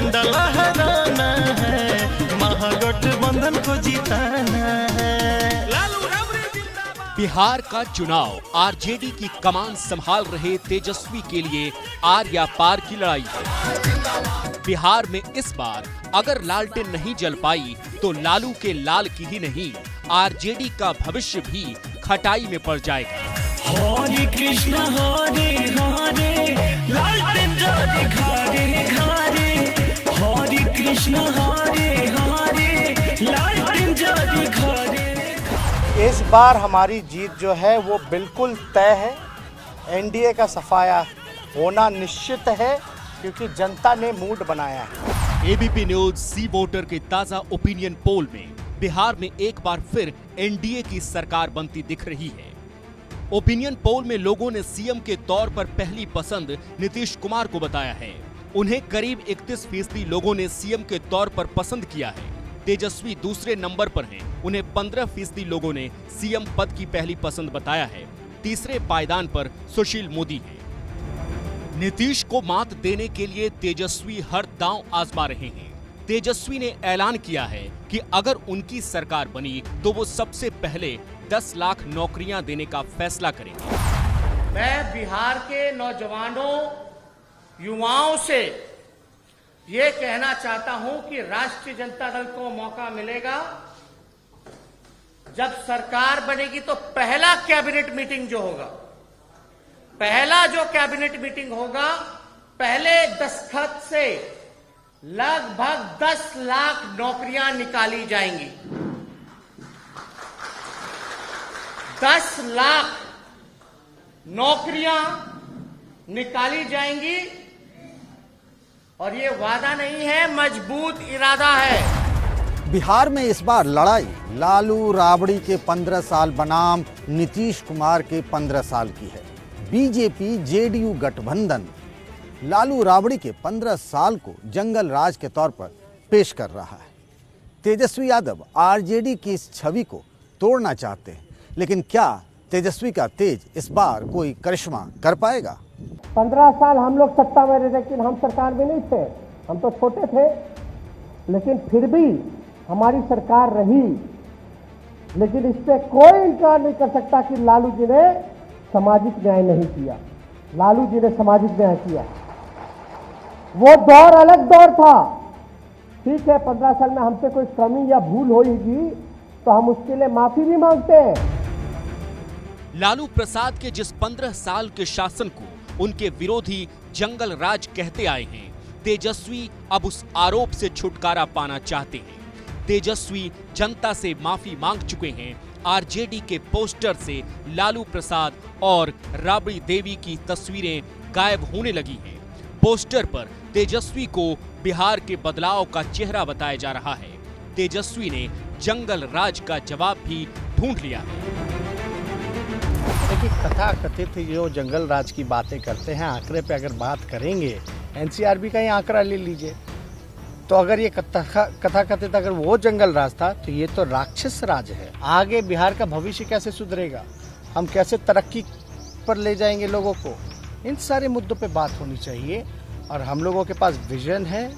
झंडा लहराना है, महागठबंधन को जिताना है। बिहार का चुनाव आरजेडी की कमान संभाल रहे तेजस्वी के लिए आर या पार की लड़ाई है। बिहार में इस बार अगर लालटेन नहीं जल पाई तो लालू के लाल की ही नहीं, आरजेडी का भविष्य भी खटाई में पड़ जाएगा। हरे कृष्ण हरे हरे, लालटेन जले घरे घरे, हरे कृष्ण हरे हरे, लालटेन जले घरे। इस बार हमारी जीत जो है वो बिल्कुल तय है। एनडीए का सफाया होना निश्चित है क्योंकि जनता ने मूड बनाया है। एबीपी न्यूज सी वोटर के ताजा ओपिनियन पोल में बिहार में एक बार फिर एनडीए की सरकार बनती दिख रही है। ओपिनियन पोल में लोगों ने सीएम के तौर पर पहली पसंद नीतीश कुमार को बताया है। उन्हें करीब 31% लोगों ने सीएम के तौर पर पसंद किया है। तेजस्वी दूसरे नंबर पर हैं। उन्हें 15% लोगों ने सीएम पद की पहली पसंद बताया है। तीसरे पायदान पर सुशील मोदी हैं। नीतीश को मात देने के लिए तेजस्वी हर दांव आजमा रहे हैं। तेजस्वी ने ऐलान किया है कि अगर उनकी सरकार बनी तो वो सबसे पहले 10 लाख नौकरियां देने का फैसला करेंगे। मैं बिहार के नौजवानों, युवाओं से ये कहना चाहता हूं कि राष्ट्रीय जनता दल को मौका मिलेगा, जब सरकार बनेगी तो पहला कैबिनेट मीटिंग जो होगा, पहला जो कैबिनेट मीटिंग होगा, पहले दस्तखत से लगभग 10 लाख नौकरियां निकाली जाएंगी। 10 लाख नौकरियां निकाली जाएंगी और ये वादा नहीं है, मजबूत इरादा है। बिहार में इस बार लड़ाई लालू राबड़ी के 15 साल बनाम नीतीश कुमार के 15 साल की है। बीजेपी जेडीयू गठबंधन लालू राबड़ी के 15 साल को जंगल राज के तौर पर पेश कर रहा है। तेजस्वी यादव आरजेडी की इस छवि को तोड़ना चाहते हैं, लेकिन क्या तेजस्वी का तेज इस बार कोई करिश्मा कर पाएगा? 15 साल हम लोग सत्ता में रहे, लेकिन हम सरकार में नहीं थे, हम तो छोटे थे, लेकिन फिर भी हमारी सरकार रही। लेकिन इस पे कोई इनकार नहीं कर सकता कि लालू जी ने सामाजिक न्याय नहीं किया। लालू जी ने सामाजिक न्याय किया। वो दौर अलग दौर था। ठीक है, 15 साल में हमसे कोई कमी या भूल होगी तो हम उसके लिए माफी भी मांगते हैं। लालू प्रसाद के जिस 15 साल के शासन को उनके विरोधी जंगल राज कहते आए हैं, तेजस्वी अब उस आरोप से छुटकारा पाना चाहते हैं। तेजस्वी जनता से माफी मांग चुके हैं। आरजेडी के पोस्टर से लालू प्रसाद और राबड़ी देवी की तस्वीरें गायब होने लगी हैं। पोस्टर पर तेजस्वी को बिहार के बदलाव का चेहरा बताया जा रहा है। तेजस्वी ने जंगल राज का जवाब भी ढूंढ लिया है। देखिए, कथा कथित जो जंगल राज की बातें करते हैं, आंकड़े पे अगर बात करेंगे, एनसीआरबी का ही आंकड़ा ले लीजिए, तो अगर ये कथा कथित अगर वो जंगल राज था तो ये तो राक्षस राज है। आगे बिहार का भविष्य कैसे सुधरेगा, हम कैसे तरक्की पर ले जाएंगे लोगों को, इन सारे मुद्दों पे बात होनी चाहिए। और हम लोगों के पास विजन है,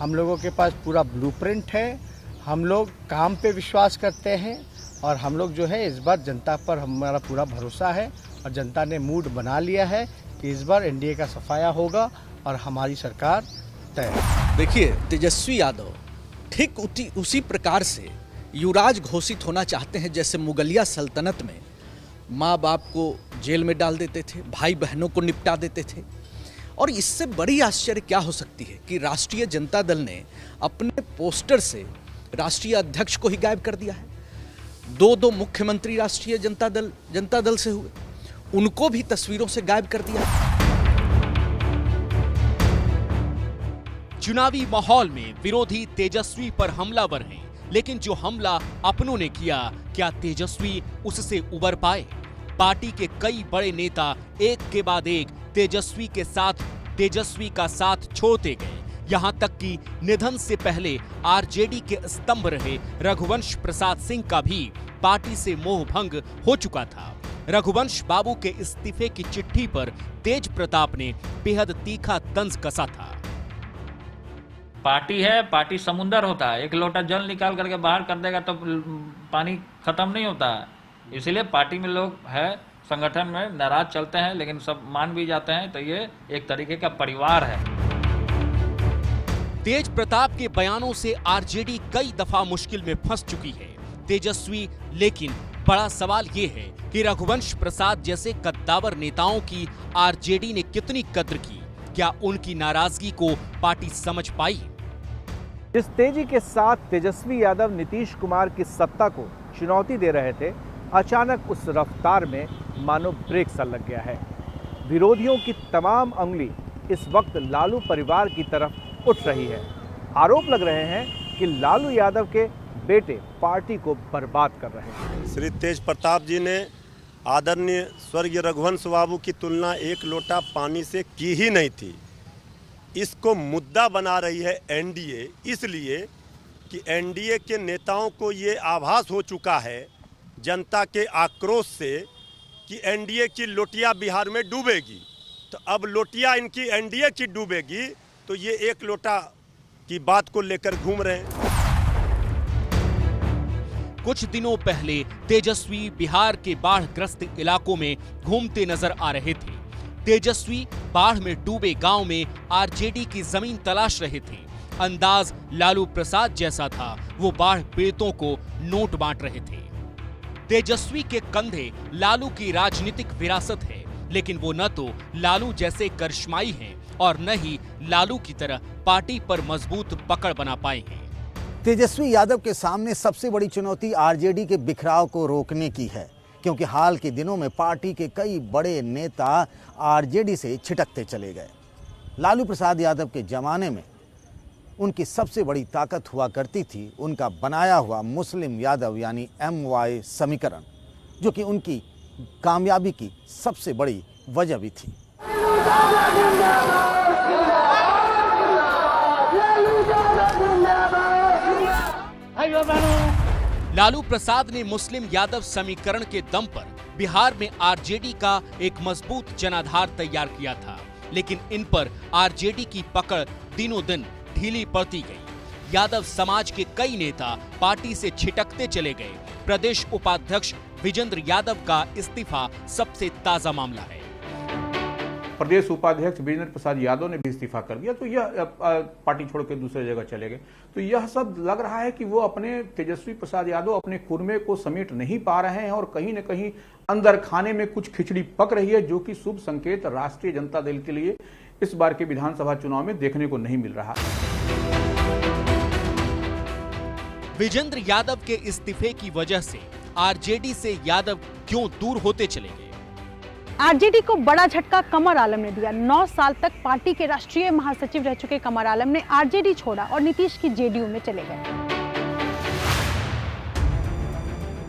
हम लोगों के पास पूरा ब्लूप्रिंट है, हम लोग काम पे विश्वास करते हैं और हम लोग जो है इस बार जनता पर हमारा पूरा भरोसा है और जनता ने मूड बना लिया है कि इस बार एनडीए का सफाया होगा और हमारी सरकार तय है। देखिए, तेजस्वी यादव ठीक उसी प्रकार से युवराज घोषित होना चाहते हैं जैसे मुगलिया सल्तनत में माँ बाप को जेल में डाल देते थे, भाई बहनों को निपटा देते थे। और इससे बड़ी आश्चर्य क्या हो सकती है कि राष्ट्रीय जनता दल ने अपने पोस्टर से राष्ट्रीय अध्यक्ष को ही गायब कर दिया है। दो मुख्यमंत्री राष्ट्रीय जनता दल से हुए, उनको भी तस्वीरों से गायब कर दिया। चुनावी माहौल में विरोधी तेजस्वी पर हमलावर हैं, लेकिन जो हमला अपनों ने किया, क्या तेजस्वी उससे उबर पाए? पार्टी के कई बड़े नेता एक के बाद एक तेजस्वी का साथ छोड़ते गए। यहां तक कि निधन से पहले आरजेडी के स्तंभ रहे रघुवंश प्रसाद सिंह का भी पार्टी से मोह भंग हो चुका था। रघुवंश बाबू के इस्तीफे की चिट्ठी पर तेज प्रताप ने बेहद तीखा तंज कसा था। पार्टी है, पार्टी समुंदर होता है। एक लोटा जल निकाल करके बाहर कर देगा तो पानी खत्म नहीं होता है। इसीलिए पार्टी में लोग है, संगठन में नाराज चलते हैं, लेकिन सब मान भी जाते हैं। तो ये एक तरीके का परिवार है। तेज प्रताप के बयानों से आरजेडी कई दफा मुश्किल में फंस चुकी है तेजस्वी, लेकिन बड़ा सवाल ये है कि रघुवंश प्रसाद जैसे कद्दावर नेताओं की आरजेडी ने कितनी कद्र की। क्या उनकी नाराजगी को पार्टी समझ पाई? जिस तेजी के साथ तेजस्वी यादव नीतीश कुमार की सत्ता को चुनौती दे रहे थे, अचानक उस रफ्तार में मानो ब्रेक सा लग गया है। विरोधियों की तमाम उंगली इस वक्त लालू परिवार की तरफ उठ रही है। आरोप लग रहे हैं कि लालू यादव के बेटे पार्टी को बर्बाद कर रहे हैं। श्री तेज प्रताप जी ने आदरणीय स्वर्गीय रघुवंश बाबू की तुलना एक लोटा पानी से की ही नहीं थी। इसको मुद्दा बना रही है एनडीए, इसलिए कि एनडीए के नेताओं को ये आभास हो चुका है जनता के आक्रोश से कि एनडीए की लोटिया बिहार में डूबेगी। तो अब लोटिया इनकी एनडीए की डूबेगी, तो ये एक लोटा की बात को लेकर घूम रहे हैं। कुछ दिनों पहले तेजस्वी बिहार के बाढ़ग्रस्त इलाकों में घूमते नजर आ रहे थे। तेजस्वी बाढ़ में डूबे गांव में आरजेडी की जमीन तलाश रहे थे। अंदाज लालू प्रसाद जैसा था, वो बाढ़ पीड़ितों को नोट बांट रहे थे। तेजस्वी के कंधे लालू की राजनीतिक विरासत है, लेकिन वो न तो लालू जैसे करिश्माई हैं और न ही लालू की तरह पार्टी पर मजबूत पकड़ बना पाए हैं। तेजस्वी यादव के सामने सबसे बड़ी चुनौती आरजेडी के बिखराव को रोकने की है, क्योंकि हाल के दिनों में पार्टी के कई बड़े नेता आरजेडी से छिटकते चले गए। लालू प्रसाद यादव के जमाने में उनकी सबसे बड़ी ताकत हुआ करती थी उनका बनाया हुआ मुस्लिम यादव यानी MY समीकरण, जो कि उनकी कामयाबी की सबसे बड़ी वजह भी थी। लालू प्रसाद ने मुस्लिम यादव समीकरण के दम पर बिहार में आरजेडी का एक मजबूत जनाधार तैयार किया था, लेकिन इन पर आरजेडी की पकड़ दिनों दिन ढीली पड़ती गई। यादव समाज के कई नेता पार्टी से छिटकते चले गए। प्रदेश उपाध्यक्ष विजेंद्र यादव का इस्तीफा सबसे ताजा मामला है। प्रदेश उपाध्यक्ष विजेंद्र प्रसाद यादव ने भी इस्तीफा कर दिया, तो यह पार्टी छोड़ के दूसरे जगह चले गए। तो यह सब लग रहा है कि वो अपने तेजस्वी प्रसाद यादव अपने कुर्मे को समेट नहीं पा रहे हैं और कहीं न कहीं अंदर खाने में कुछ खिचड़ी पक रही है, जो कि शुभ संकेत राष्ट्रीय जनता दल के लिए इस बार के विधानसभा चुनाव में देखने को नहीं मिल रहा। विजेंद्र यादव के इस्तीफे की वजह से आरजेडी से यादव क्यों दूर होते चले गए? आरजेडी को बड़ा झटका कमर आलम ने दिया। 9 साल तक पार्टी के राष्ट्रीय महासचिव रह चुके कमर आलम ने आरजेडी छोड़ा और नीतीश की जेडीयू में चले गए।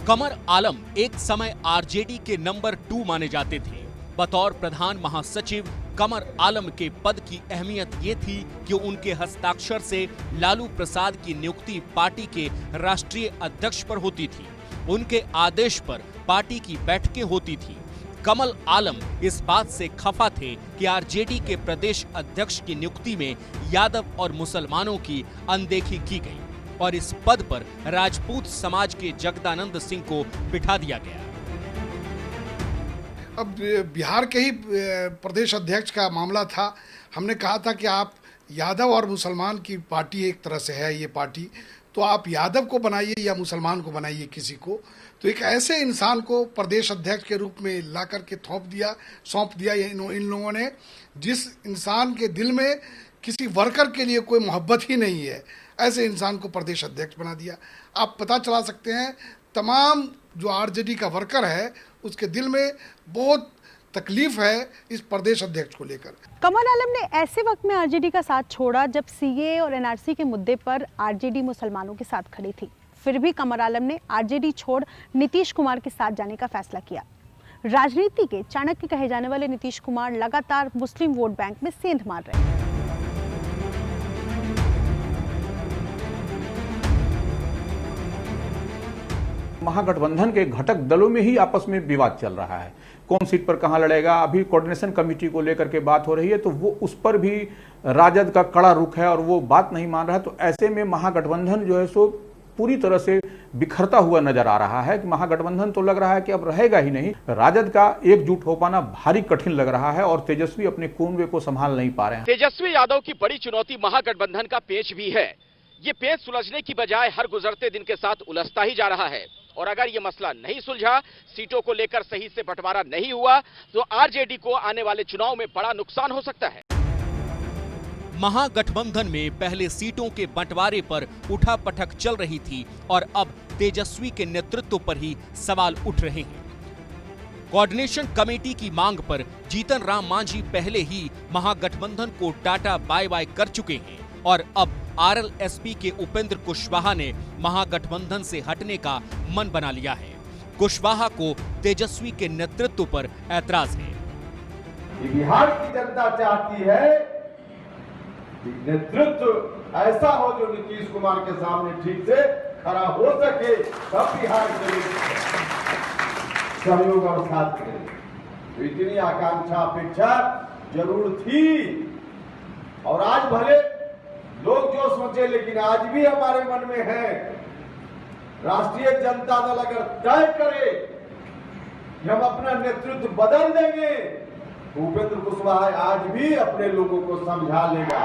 कमर आलम एक समय आरजेडी के नंबर 2 माने जाते थे। बतौर प्रधान महासचिव कमर आलम के पद की अहमियत ये थी कि उनके हस्ताक्षर से लालू प्रसाद की नियुक्ति पार्टी के राष्ट्रीय अध्यक्ष पर होती थी। उनके आदेश पर पार्टी की बैठकें होती थी। कमल आलम इस बात से खफा थे कि आरजेडी के प्रदेश अध्यक्ष की नियुक्ति में यादव और मुसलमानों की अनदेखी की गई और इस पद पर राजपूत समाज के जगदानंद सिंह को बिठा दिया गया। अब बिहार के ही प्रदेश अध्यक्ष का मामला था। हमने कहा था कि आप यादव और मुसलमान की पार्टी एक तरह से है ये पार्टी, तो आप यादव को बनाइए या मुसलमान को बनाइए किसी को। तो एक ऐसे इंसान को प्रदेश अध्यक्ष के रूप में ला करके सौंप दिया इन लोगों ने, जिस इंसान के दिल में किसी वर्कर के लिए कोई मोहब्बत ही नहीं है, ऐसे इंसान को प्रदेश अध्यक्ष बना दिया। आप पता चला सकते हैं तमाम जो आरजेडी का वर्कर है उसके दिल में बहुत तकलीफ है इस प्रदेश अध्यक्ष को लेकर। कमल आलम ने ऐसे वक्त में आरजेडी का साथ छोड़ा जब सीए और एनआरसी के मुद्दे पर आरजेडी मुसलमानों के साथ खड़ी थी। फिर भी कमल आलम ने आरजेडी छोड़ नीतीश कुमार के साथ जाने का फैसला किया। राजनीति के चाणक्य कहे जाने वाले नीतीश कुमार लगातार मुस्लिम वोट बैंक में सेंध मार रहे हैं। महागठबंधन के घटक दलों में ही आपस में विवाद चल रहा है, कौन सीट पर कहां लड़ेगा। अभी कोऑर्डिनेशन कमेटी को लेकर के बात हो रही है, तो वो उस पर भी राजद का कड़ा रुख है और वो बात नहीं मान रहा है। तो ऐसे में महागठबंधन जो है सो पूरी तरह से बिखरता हुआ नजर आ रहा है कि महागठबंधन तो लग रहा है कि अब रहेगा ही नहीं। राजद का एकजुट हो पाना भारी कठिन लग रहा है और तेजस्वी अपने कुनबे को संभाल नहीं पा रहे हैं। तेजस्वी यादव की बड़ी चुनौती महागठबंधन का पेच भी है। ये पेच सुलझने की बजाय हर गुजरते दिन के साथ उलझता ही जा रहा है और अगर ये मसला नहीं सुलझा, सीटों को लेकर सही से बंटवारा नहीं हुआ, तो आरजेडी को आने वाले चुनाव में बड़ा नुकसान हो सकता है। महागठबंधन में पहले सीटों के बंटवारे पर उठापटक चल रही थी और अब तेजस्वी के नेतृत्व पर ही सवाल उठ रहे हैं। कोऑर्डिनेशन कमेटी की मांग पर जीतन राम मांझी पहले ही महागठबंधन को टाटा बाय बाय कर चुके हैं और अब आरएलएसपी के उपेंद्र कुशवाहा ने महागठबंधन से हटने का मन बना लिया है। कुशवाहा को तेजस्वी के नेतृत्व पर ऐतराज है। बिहार की जनता चाहती है नेतृत्व ऐसा हो जो नीतीश कुमार के सामने ठीक से खड़ा हो सके, तब बिहार के सहयोग और साथ करें। तो इतनी आकांक्षा अपेक्षा जरूर थी और आज भले लोग जो सोचे, लेकिन आज भी हमारे मन में है, राष्ट्रीय जनता दल अगर तय करे कि हम अपना नेतृत्व बदल देंगे, उपेंद्र कुशवाहा आज भी अपने लोगों को समझा लेगा।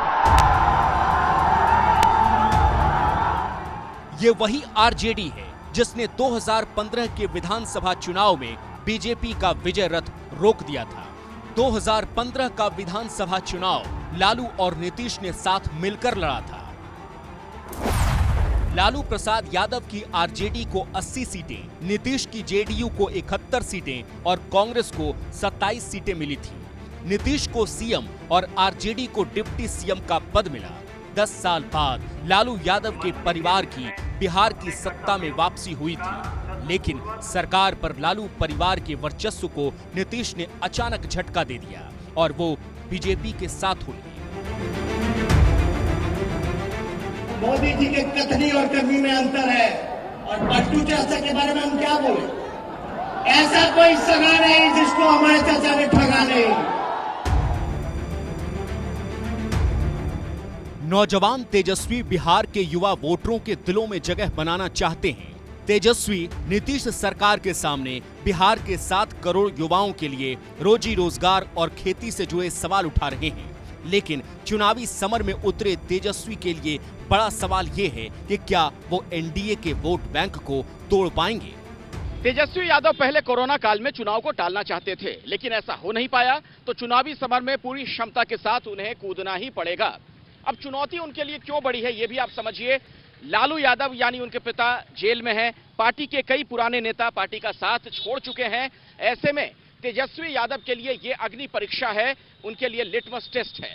ये वही आरजेडी है जिसने 2015 के विधानसभा चुनाव में बीजेपी का विजय रथ रोक दिया था। 2015 का विधानसभा चुनाव लालू और नीतीश ने साथ मिलकर लड़ा था। लालू प्रसाद यादव की आरजेडी को 80 सीटें, नीतीश की जेडीयू को 71 सीटें और कांग्रेस को 27 सीटें मिली थी। नीतीश को सीएम और आरजेडी को डिप्टी सीएम का पद मिला। 10 साल बाद लालू यादव के परिवार की बिहार की सत्ता में वापसी हुई थी, लेकिन सरकार पर लालू परिवार के वर्चस्व को नीतीश ने अचानक झटका दे दिया और वो बीजेपी के साथ हो लिए। मोदी जी के कथनी और करनी में अंतर है और पट्टू चाचा के बारे में हम क्या बोले? ऐसा कोई सगा नहीं जिसको हमारे चाचा ने ठगा नहीं। नौजवान तेजस्वी बिहार के युवा वोटरों के दिलों में जगह बनाना चाहते हैं। तेजस्वी नीतीश सरकार के सामने बिहार के 7 करोड़ युवाओं के लिए रोजी रोजगार और खेती से जुड़े सवाल उठा रहे हैं, लेकिन चुनावी समर में उतरे तेजस्वी के लिए बड़ा सवाल ये है कि क्या वो एनडीए के वोट बैंक को तोड़ पाएंगे। तेजस्वी यादव पहले कोरोना काल में चुनाव को टालना चाहते थे, लेकिन ऐसा हो नहीं पाया, तो चुनावी समर में पूरी क्षमता के साथ उन्हें कूदना ही पड़ेगा। अब चुनौती उनके लिए क्यों बड़ी है, ये भी आप समझिए। लालू यादव यानी उनके पिता जेल में हैं, पार्टी के कई पुराने नेता पार्टी का साथ छोड़ चुके हैं। ऐसे में तेजस्वी यादव के लिए ये अग्नि परीक्षा है, उनके लिए लिटमस टेस्ट है।